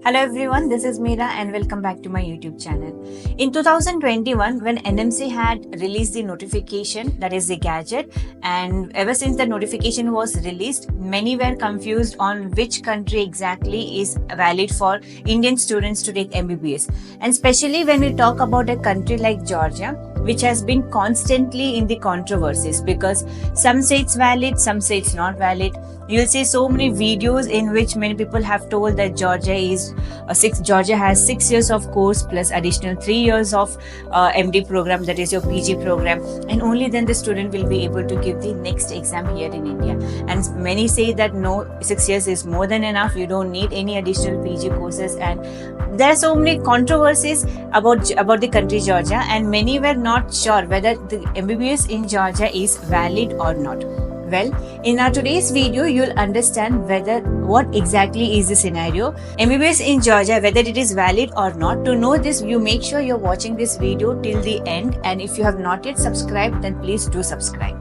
Hello everyone, this is Meera and welcome back to my YouTube channel. In 2021, when NMC had released the notification, that is the gadget, and ever since the notification was released, many were confused on which country exactly is valid for Indian students to take MBBS. And especially when we talk about a country like Georgia, which has been constantly in the controversies because some say it's valid, some say it's not valid. You'll see so many videos in which many people have told that Georgia has 6 years of course plus additional 3 years of MD program, that is your PG program, and only then the student will be able to give the next exam here in India. And many say that no, 6 years is more than enough, you don't need any additional PG courses. And there are so many controversies about the country Georgia, and many were not sure whether the MBBS in Georgia is valid or not. Well, in our today's video, you'll understand what exactly is the scenario. MBBS in Georgia, whether it is valid or not. To know this, you make sure you're watching this video till the end, and if you have not yet subscribed, then please do subscribe.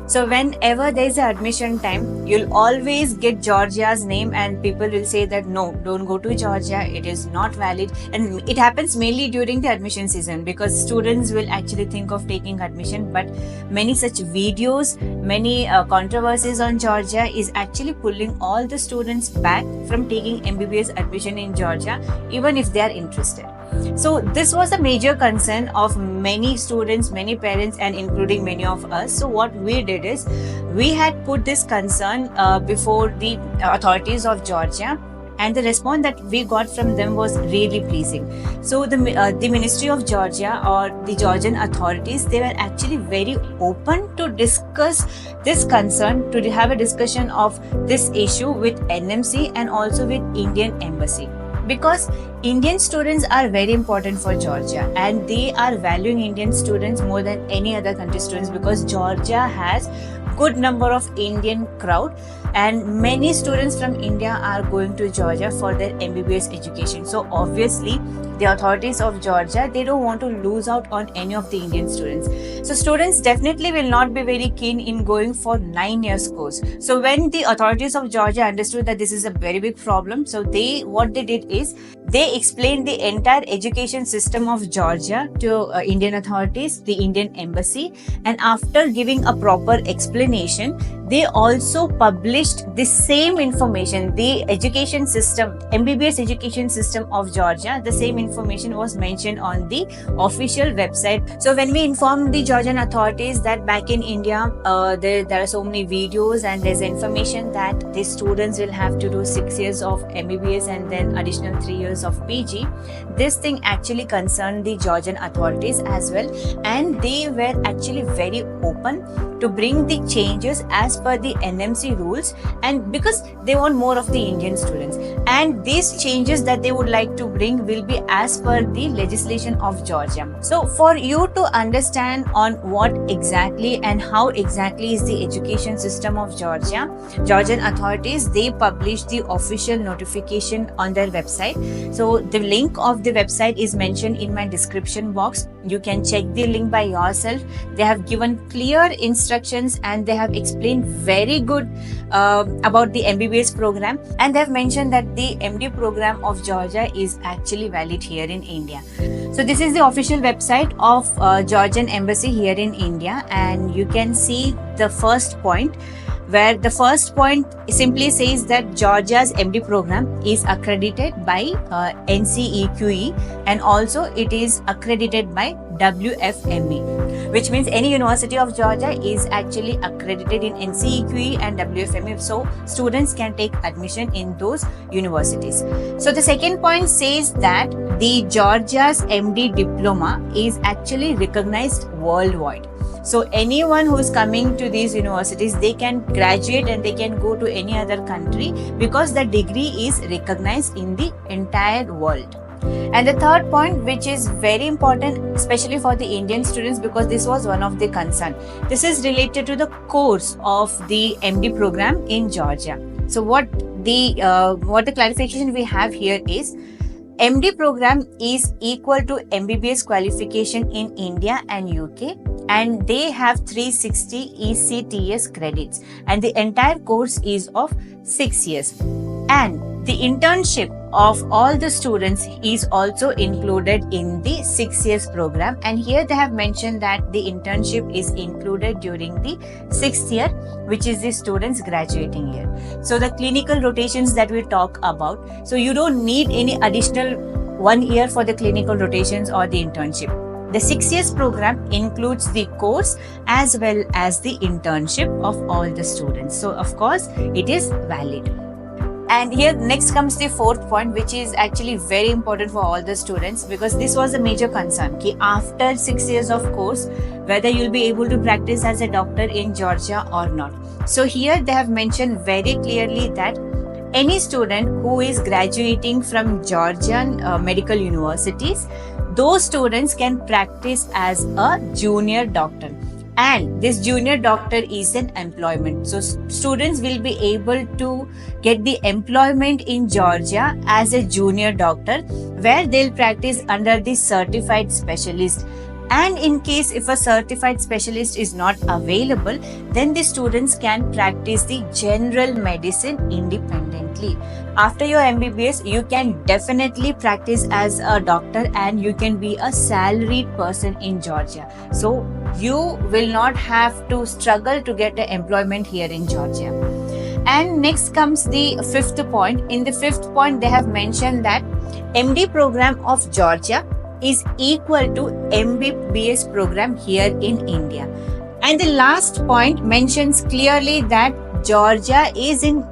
So whenever there is an admission time, you'll always get Georgia's name and people will say that no, don't go to Georgia, it is not valid. And it happens mainly during the admission season because students will actually think of taking admission, but many such videos, many controversies on Georgia is actually pulling all the students back from taking MBBS admission in Georgia, even if they are interested. So this was a major concern of many students, many parents, and including many of us. So what we did is we had put this concern before the authorities of Georgia, and the response that we got from them was really pleasing. So the Ministry of Georgia or the Georgian authorities, they were actually very open to discuss this concern, to have a discussion of this issue with NMC and also with Indian Embassy. Because Indian students are very important for Georgia, and they are valuing Indian students more than any other country students, because Georgia has good number of Indian crowd and many students from India are going to Georgia for their MBBS education. So obviously the authorities of Georgia, they don't want to lose out on any of the Indian students. So students definitely will not be very keen in going for 9 years course. So when the authorities of Georgia understood that this is a very big problem, so what they did is they explained the entire education system of Georgia to Indian authorities, the Indian Embassy, and after giving a proper explanation, they also published the same information, the education system, MBBS education system of Georgia. The same information was mentioned on the official website. So when we informed the Georgian authorities that back in India, there are so many videos and there's information that the students will have to do 6 years of MBBS and then additional 3 years of PG, this thing actually concerned the Georgian authorities as well, and they were actually very open to bring the changes as per the NMC rules, and because they want more of the Indian students, and these changes that they would like to bring will be as per the legislation of Georgia. So for you to understand on what exactly and how exactly is the education system of Georgia, Georgian authorities, they published the official notification on their website. So the link of the website is mentioned in my description box. You can check the link by yourself. They have given clear instructions and they have explained very good about the MBBS program, and they have mentioned that the MD program of Georgia is actually valid here in India. So this is the official website of Georgian Embassy here in India, and you can see the first point, where the first point simply says that Georgia's MD program is accredited by NCEQE, and also it is accredited by WFME, which means any University of Georgia is actually accredited in NCEQE and WFME, so students can take admission in those universities. So the second point says that the Georgia's MD diploma is actually recognized worldwide. So anyone who is coming to these universities, they can graduate and they can go to any other country because the degree is recognized in the entire world. And the third point, which is very important, especially for the Indian students, because this was one of the concern. This is related to the course of the MD program in Georgia. So what the clarification we have here is, MD program is equal to MBBS qualification in India and UK, and they have 360 ECTS credits, and the entire course is of 6 years. And the internship of all the students is also included in the 6 years program, and here they have mentioned that the internship is included during the 6th year, which is the students graduating year. So the clinical rotations that we talk about, so you don't need any additional 1 year for the clinical rotations or the internship. The 6 years program includes the course as well as the internship of all the students. So of course it is valid. And here next comes the fourth point, which is actually very important for all the students, because this was a major concern कि after 6 years of course whether you'll be able to practice as a doctor in Georgia or not. So here they have mentioned very clearly that any student who is graduating from Georgian medical universities, those students can practice as a junior doctor, and this junior doctor is an employment. So students will be able to get the employment in Georgia as a junior doctor, where they'll practice under the certified specialist. And in case if a certified specialist is not available, then the students can practice the general medicine independently. After your MBBS, you can definitely practice as a doctor and you can be a salaried person in Georgia. So you will not have to struggle to get an employment here in Georgia. And next comes the fifth point. In the fifth point, they have mentioned that MD program of Georgia is equal to MBBS program here in India. And the last point mentions clearly that Georgia is in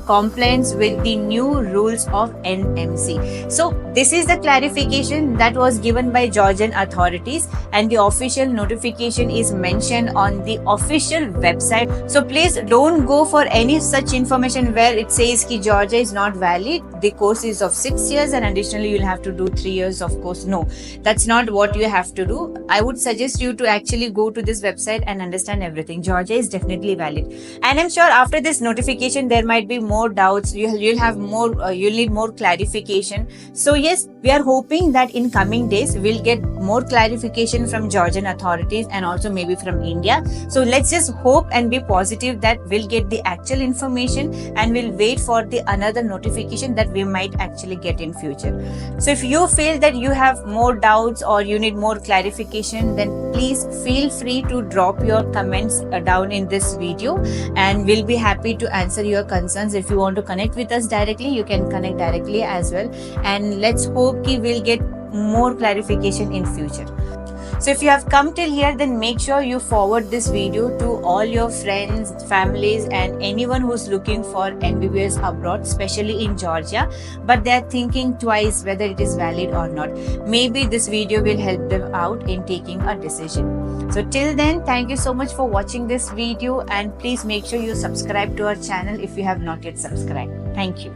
compliance with the new rules of NMC. So this is the clarification that was given by Georgian authorities, and the official notification is mentioned on the official website. So please don't go for any such information where it says ki Georgia is not valid, the course is of 6 years and additionally you'll have to do 3 years of course. No, that's not what you have to do. I would suggest you to actually go to this website and understand everything. Georgia is definitely valid, and I'm sure after this notification there might be more doubts, you'll have more, you'll need more clarification. So yes, we are hoping that in coming days we'll get more clarification from Georgian authorities and also maybe from India. So let's just hope and be positive that we'll get the actual information, and we'll wait for the another notification that we might actually get in future. So if you feel that you have more doubts or you need more clarification, then please feel free to drop your comments down in this video, and we'll be happy to answer your concerns. If you want to connect with us directly, you can connect directly as well, and let's hope that we'll get more clarification in future. So if you have come till here, then make sure you forward this video to all your friends, families and anyone who's looking for MBBS abroad, especially in Georgia, but they're thinking twice whether it is valid or not. Maybe this video will help them out in taking a decision. So till then, thank you so much for watching this video, and please make sure you subscribe to our channel if you have not yet subscribed. Thank you.